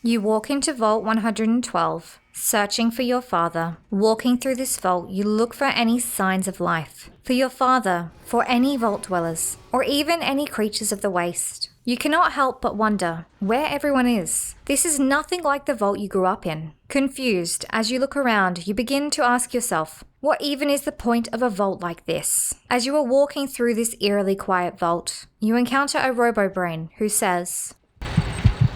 You walk into Vault 112, searching for your father. Walking through this vault, you look for any signs of life. For your father, for any vault dwellers, or even any creatures of the waste. You cannot help but wonder where everyone is. This is nothing like the vault you grew up in. Confused, as you look around, you begin to ask yourself, what even is the point of a vault like this? As you are walking through this eerily quiet vault, you encounter a robo-brain who says,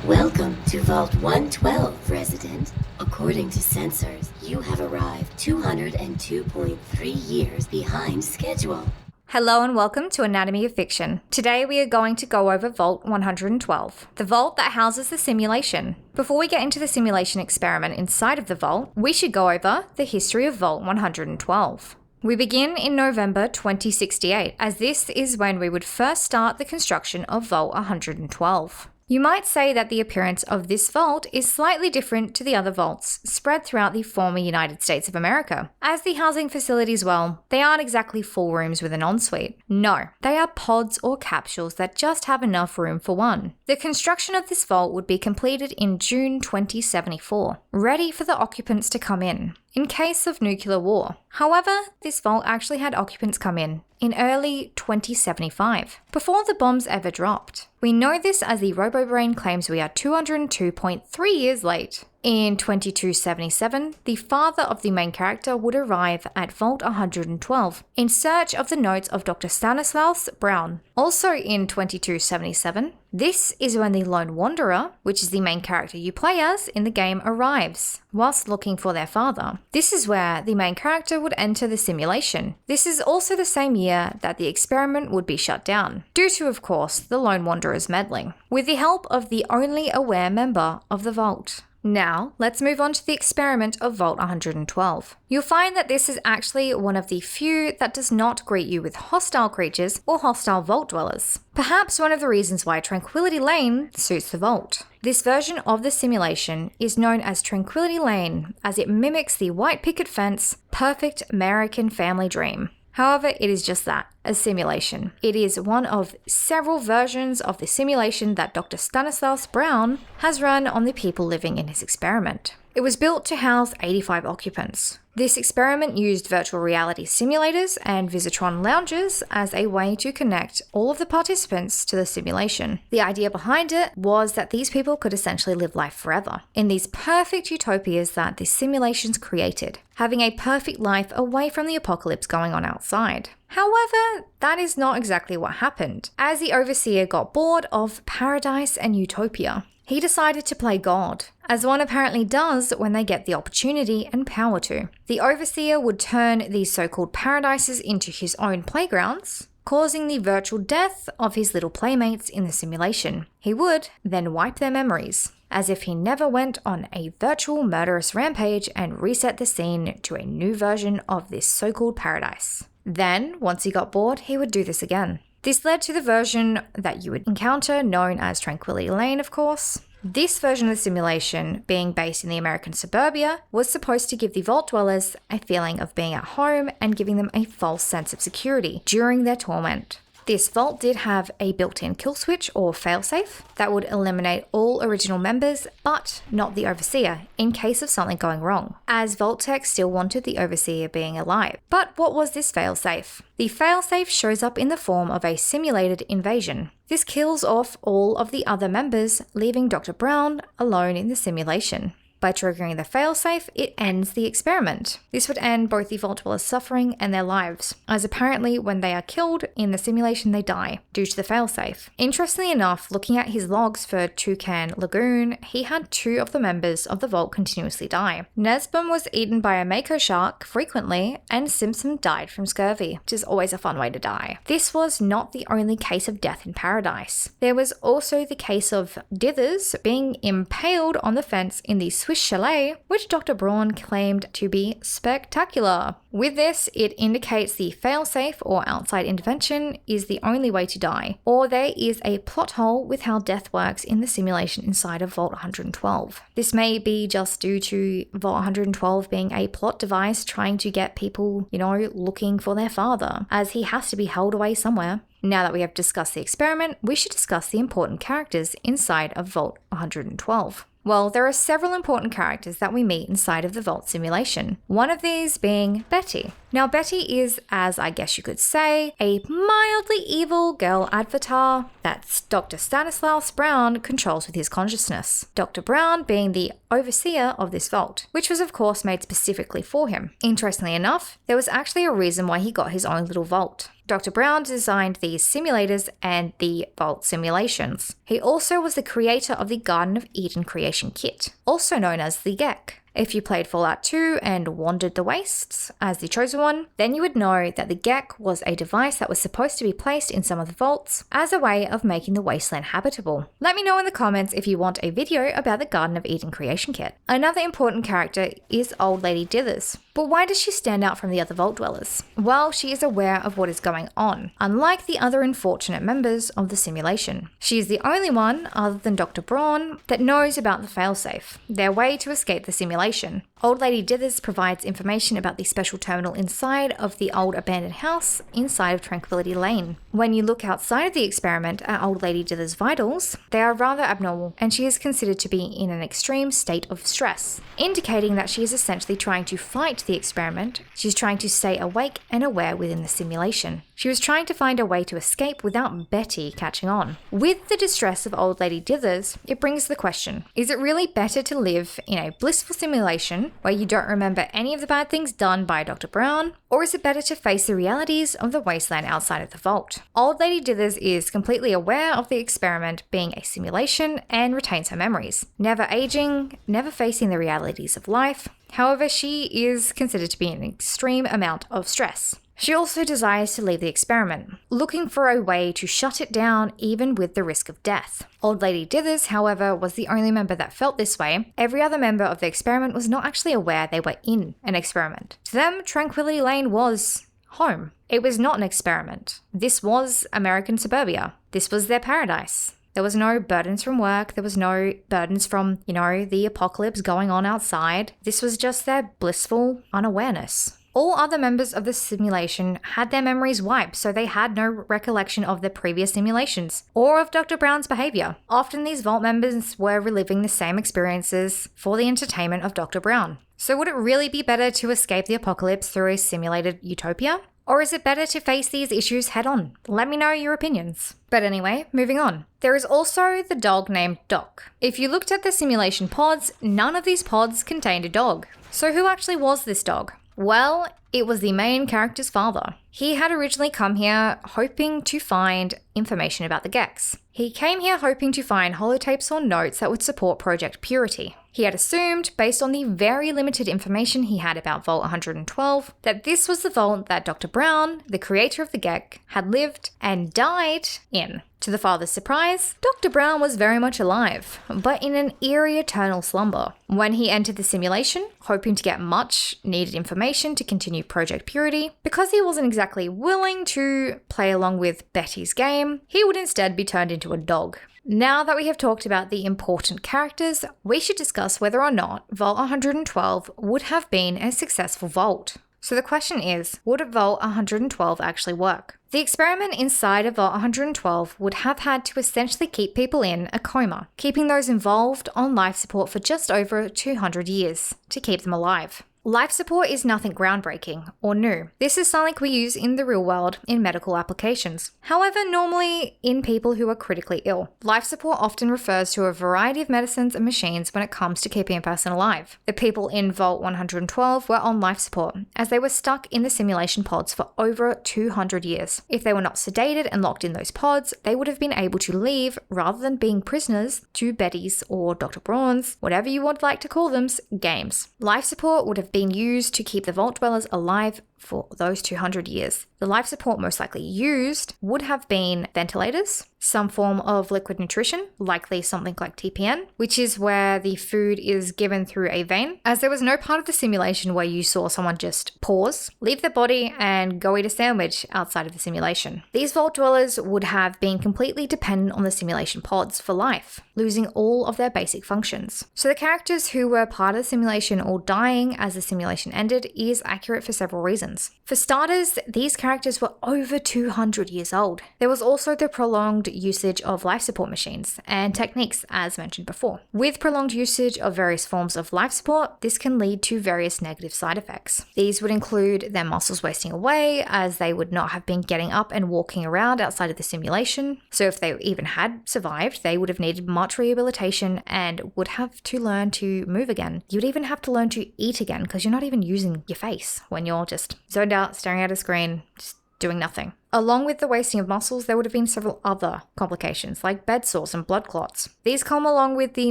Welcome to Vault 112, resident. According to sensors, you have arrived 202.3 years behind schedule. Hello and welcome to Anatomy of Fiction. Today we are going to go over Vault 112, the vault that houses the simulation. Before we get into the simulation experiment inside of the vault, we should go over the history of Vault 112. We begin in November 2068, as this is when we would first start the construction of Vault 112. You might say that the appearance of this vault is slightly different to the other vaults spread throughout the former United States of America. As the housing facilities, well, they aren't exactly full rooms with an ensuite. No, they are pods or capsules that just have enough room for one. The construction of this vault would be completed in June 2074, ready for the occupants to come in case of nuclear war. However, this vault actually had occupants come in early 2075, before the bombs ever dropped. We know this as the RoboBrain claims we are 202.3 years late. In 2277, the father of the main character would arrive at Vault 112 in search of the notes of Dr. Stanislaus Brown. Also in 2277, this is when the Lone Wanderer, which is the main character you play as in the game, arrives, whilst looking for their father. This is where the main character would enter the simulation. This is also the same year that the experiment would be shut down, due to, of course, the Lone Wanderer's meddling, with the help of the only aware member of the Vault. Now, let's move on to the experiment of Vault 112. You'll find that this is actually one of the few that does not greet you with hostile creatures or hostile vault dwellers. Perhaps one of the reasons why Tranquility Lane suits the vault. This version of the simulation is known as Tranquility Lane, as it mimics the white picket fence, perfect American family dream. However, it is just that, a simulation. It is one of several versions of the simulation that Dr. Stanislaus Brown has run on the people living in his experiment. It was built to house 85 occupants. This experiment used virtual reality simulators and Visitron lounges as a way to connect all of the participants to the simulation. The idea behind it was that these people could essentially live life forever in these perfect utopias that the simulations created, having a perfect life away from the apocalypse going on outside. However, that is not exactly what happened, as the overseer got bored of paradise and utopia. He decided to play God, as one apparently does when they get the opportunity and power to. The overseer would turn these so-called paradises into his own playgrounds, causing the virtual death of his little playmates in the simulation. He would then wipe their memories, as if he never went on a virtual murderous rampage and reset the scene to a new version of this so-called paradise. Then, once he got bored, he would do this again. This led to the version that you would encounter, known as Tranquility Lane, of course. This version of the simulation, being based in the American suburbia, was supposed to give the vault dwellers a feeling of being at home and giving them a false sense of security during their torment. This vault did have a built-in kill switch or failsafe that would eliminate all original members, but not the overseer, in case of something going wrong, as Vault Tech still wanted the overseer being alive. But what was this failsafe? The failsafe shows up in the form of a simulated invasion. This kills off all of the other members, leaving Dr. Brown alone in the simulation. By triggering the failsafe, it ends the experiment. This would end both the Vault Dwellers' suffering and their lives, as apparently when they are killed in the simulation they die, due to the failsafe. Interestingly enough, looking at his logs for Toucan Lagoon, he had 2 of the members of the Vault continuously die. Nesbum was eaten by a mako shark frequently, and Simpson died from scurvy, which is always a fun way to die. This was not the only case of death in paradise. There was also the case of Dithers being impaled on the fence in the Swiss chalet, which Dr. Braun claimed to be spectacular. With this, it indicates the failsafe or outside intervention is the only way to die, or there is a plot hole with how death works in the simulation inside of Vault 112. This may be just due to Vault 112 being a plot device trying to get people, looking for their father, as he has to be held away somewhere. Now that we have discussed the experiment, we should discuss the important characters inside of Vault 112. Well, there are several important characters that we meet inside of the Vault simulation. One of these being Betty. Now, Betty is, as I guess you could say, a mildly evil girl avatar that Dr. Stanislaus Brown controls with his consciousness. Dr. Brown being the overseer of this vault, which was of course made specifically for him. Interestingly enough, there was actually a reason why he got his own little vault. Dr. Brown designed these simulators and the Vault simulations. He also was the creator of the Garden of Eden creation kit, also known as the GECK. If you played Fallout 2 and wandered the wastes as the chosen one, then you would know that the GECK was a device that was supposed to be placed in some of the vaults as a way of making the wasteland habitable. Let me know in the comments if you want a video about the Garden of Eden creation kit. Another important character is Old Lady Dithers. But why does she stand out from the other vault dwellers? Well, she is aware of what is going on, unlike the other unfortunate members of the simulation. She is the only one, other than Dr. Braun, that knows about the failsafe, their way to escape the simulation. Old Lady Dithers provides information about the special terminal inside of the old abandoned house inside of Tranquility Lane. When you look outside of the experiment at Old Lady Dithers' vitals, they are rather abnormal, and she is considered to be in an extreme state of stress, indicating that she is essentially trying to fight the experiment. She's trying to stay awake and aware within the simulation. She was trying to find a way to escape without Betty catching on. With the distress of Old Lady Dithers, it brings the question, is it really better to live in a blissful simulation where you don't remember any of the bad things done by Dr. Brown, or is it better to face the realities of the wasteland outside of the vault? Old Lady Dithers is completely aware of the experiment being a simulation and retains her memories, never aging, never facing the realities of life. However, she is considered to be in an extreme amount of stress. She also desires to leave the experiment, looking for a way to shut it down even with the risk of death. Old Lady Dithers, however, was the only member that felt this way. Every other member of the experiment was not actually aware they were in an experiment. To them, Tranquility Lane was home. It was not an experiment. This was American suburbia. This was their paradise. There was no burdens from work. There was no burdens from, the apocalypse going on outside. This was just their blissful unawareness. All other members of the simulation had their memories wiped, so they had no recollection of the previous simulations or of Dr. Brown's behavior. Often these vault members were reliving the same experiences for the entertainment of Dr. Brown. So would it really be better to escape the apocalypse through a simulated utopia? Or is it better to face these issues head on? Let me know your opinions. But anyway, moving on. There is also the dog named Doc. If you looked at the simulation pods, none of these pods contained a dog. So who actually was this dog? Well, it was the main character's father. He had originally come here hoping to find information about the GECKs. He came here hoping to find holotapes or notes that would support Project Purity. He had assumed, based on the very limited information he had about Vault 112, that this was the vault that Dr. Brown, the creator of the GECK, had lived and died in. To the father's surprise, Dr. Brown was very much alive, but in an eerie eternal slumber. When he entered the simulation, hoping to get much needed information to continue Project Purity, because he wasn't exactly willing to play along with Betty's game, he would instead be turned into a dog. Now that we have talked about the important characters, we should discuss whether or not Vault 112 would have been a successful vault. So the question is, would Vault 112 actually work? The experiment inside of Vault 112 would have had to essentially keep people in a coma, keeping those involved on life support for just over 200 years to keep them alive. Life support is nothing groundbreaking or new. This is something we use in the real world in medical applications. However, normally in people who are critically ill. Life support often refers to a variety of medicines and machines when it comes to keeping a person alive. The people in Vault 112 were on life support, as they were stuck in the simulation pods for over 200 years. If they were not sedated and locked in those pods, they would have been able to leave rather than being prisoners to Betty's or Dr. Braun's, whatever you would like to call them, games. Life support would have been used to keep the vault dwellers alive for those 200 years. The life support most likely used would have been ventilators, some form of liquid nutrition, likely something like TPN, which is where the food is given through a vein, as there was no part of the simulation where you saw someone just pause, leave their body, and go eat a sandwich outside of the simulation. These vault dwellers would have been completely dependent on the simulation pods for life, losing all of their basic functions. So the characters who were part of the simulation or dying as the simulation ended is accurate for several reasons. reasons. For starters, these characters were over 200 years old. There was also the prolonged usage of life support machines and techniques, as mentioned before. With prolonged usage of various forms of life support, this can lead to various negative side effects. These would include their muscles wasting away, as they would not have been getting up and walking around outside of the simulation. So if they even had survived, they would have needed much rehabilitation and would have to learn to move again. You'd even have to learn to eat again because you're not even using your face when you're just zoned out, staring at a screen, just doing nothing. Along with the wasting of muscles, there would have been several other complications like bed sores and blood clots. These come along with the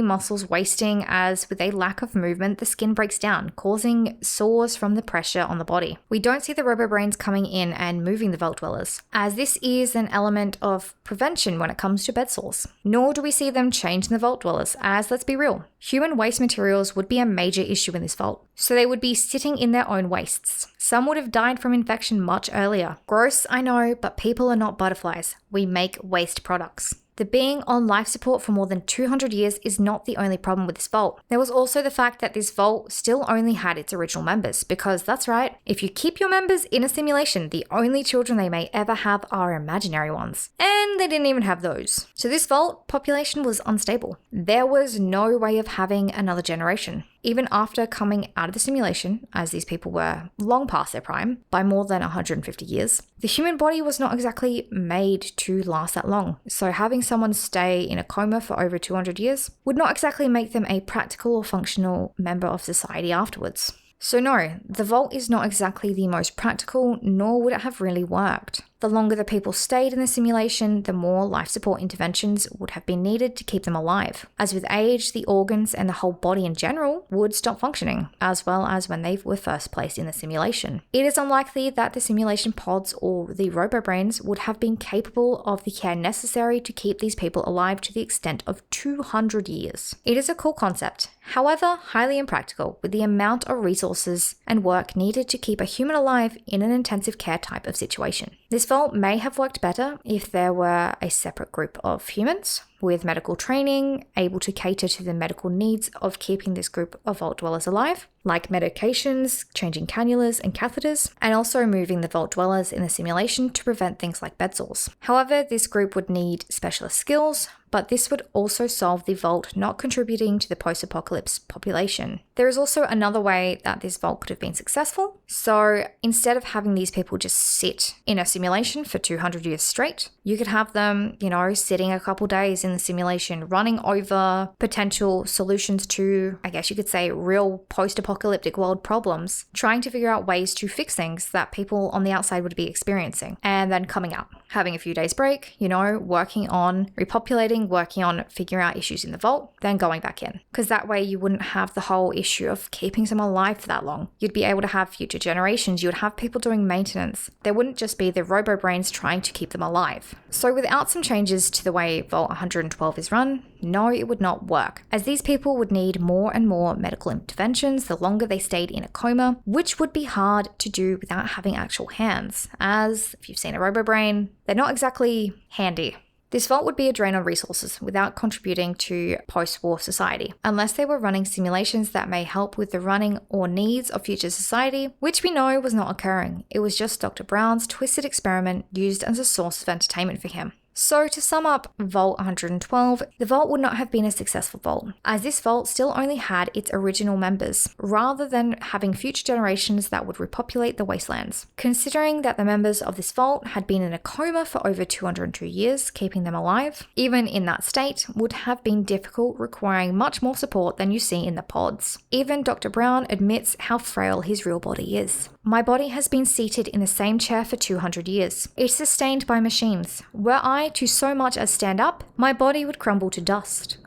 muscles wasting, as with a lack of movement, the skin breaks down, causing sores from the pressure on the body. We don't see the robo-brains coming in and moving the Vault Dwellers, as this is an element of prevention when it comes to bed sores. Nor do we see them changing the Vault Dwellers, as let's be real, human waste materials would be a major issue in this vault. So they would be sitting in their own wastes. Some would have died from infection much earlier. Gross, I know, but people are not butterflies. We make waste products. The being on life support for more than 200 years is not the only problem with this vault. There was also the fact that this vault still only had its original members, because that's right, if you keep your members in a simulation, the only children they may ever have are imaginary ones. And they didn't even have those. So this vault population was unstable. There was no way of having another generation. Even after coming out of the simulation, as these people were long past their prime, by more than 150 years, the human body was not exactly made to last that long. So having someone stay in a coma for over 200 years would not exactly make them a practical or functional member of society afterwards. So no, the vault is not exactly the most practical, nor would it have really worked. The longer the people stayed in the simulation, the more life support interventions would have been needed to keep them alive. As with age, the organs and the whole body in general would stop functioning, as well as when they were first placed in the simulation. It is unlikely that the simulation pods or the robo-brains would have been capable of the care necessary to keep these people alive to the extent of 200 years. It is a cool concept, however, highly impractical with the amount of resources and work needed to keep a human alive in an intensive care type of situation. This vault may have worked better if there were a separate group of humans with medical training, able to cater to the medical needs of keeping this group of vault dwellers alive, like medications, changing cannulas and catheters, and also moving the vault dwellers in the simulation to prevent things like bed sores. However, this group would need specialist skills, but this would also solve the vault not contributing to the post-apocalypse population. There is also another way that this vault could have been successful. So instead of having these people just sit in a simulation for 200 years straight, you could have them, sitting a couple days in the simulation, running over potential solutions to, I guess you could say, real post-apocalyptic world problems, trying to figure out ways to fix things that people on the outside would be experiencing, and then coming out, having a few days break, working on repopulating, working on figuring out issues in the vault, then going back in. Because that way you wouldn't have the whole issue of keeping someone alive for that long. You'd be able to have future generations, you would have people doing maintenance. There wouldn't just be the robo-brains trying to keep them alive. So without some changes to the way Vault 112 is run, no, it would not work, as these people would need more and more medical interventions the longer they stayed in a coma, which would be hard to do without having actual hands, as if you've seen a robo-brain, they're not exactly handy. This vault would be a drain on resources without contributing to post-war society, unless they were running simulations that may help with the running or needs of future society, which we know was not occurring. It was just Dr. Brown's twisted experiment used as a source of entertainment for him. So to sum up Vault 112, the vault would not have been a successful vault, as this vault still only had its original members, rather than having future generations that would repopulate the wastelands. Considering that the members of this vault had been in a coma for over 202 years, keeping them alive, even in that state, would have been difficult, requiring much more support than you see in the pods. Even Dr. Brown admits how frail his real body is. My body has been seated in the same chair for 200 years. It's sustained by machines. Were I to so much as stand up, my body would crumble to dust.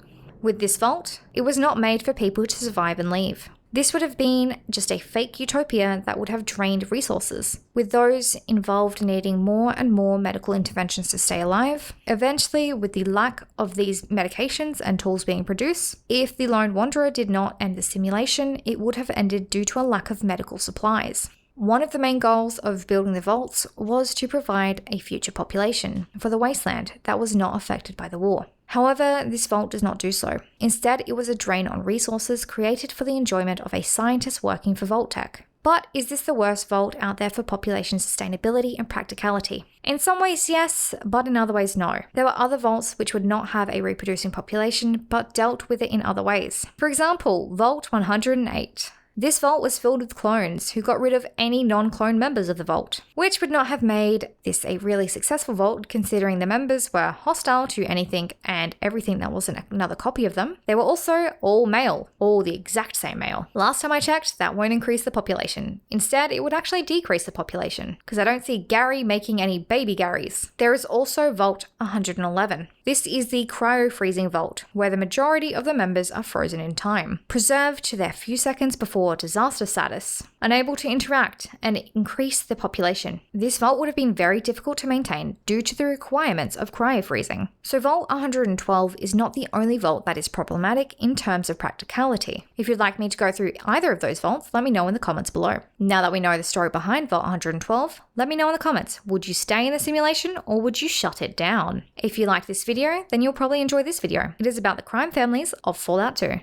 With this vault, it was not made for people to survive and leave. This would have been just a fake utopia that would have drained resources, with those involved needing more and more medical interventions to stay alive. Eventually, with the lack of these medications and tools being produced, if the Lone Wanderer did not end the simulation, it would have ended due to a lack of medical supplies. One of the main goals of building the vaults was to provide a future population for the wasteland that was not affected by the war. However, this vault does not do so. Instead, it was a drain on resources created for the enjoyment of a scientist working for Vault Tech. But is this the worst vault out there for population sustainability and practicality? In some ways, yes, but in other ways, no. There were other vaults which would not have a reproducing population, but dealt with it in other ways. For example, Vault 108. This vault was filled with clones who got rid of any non-clone members of the vault, which would not have made this a really successful vault considering the members were hostile to anything and everything that wasn't another copy of them. They were also all male, all the exact same male. Last time I checked, that won't increase the population. Instead, it would actually decrease the population, because I don't see Gary making any baby Garys. There is also Vault 111. This is the cryo-freezing vault, where the majority of the members are frozen in time, preserved to their few seconds before disaster status, unable to interact and increase the population. This vault would have been very difficult to maintain due to the requirements of cryo-freezing. So Vault 112 is not the only vault that is problematic in terms of practicality. If you'd like me to go through either of those vaults, let me know in the comments below. Now that we know the story behind Vault 112, let me know in the comments, would you stay in the simulation or would you shut it down? If you like this video, then you'll probably enjoy this video. It is about the crime families of Fallout 2.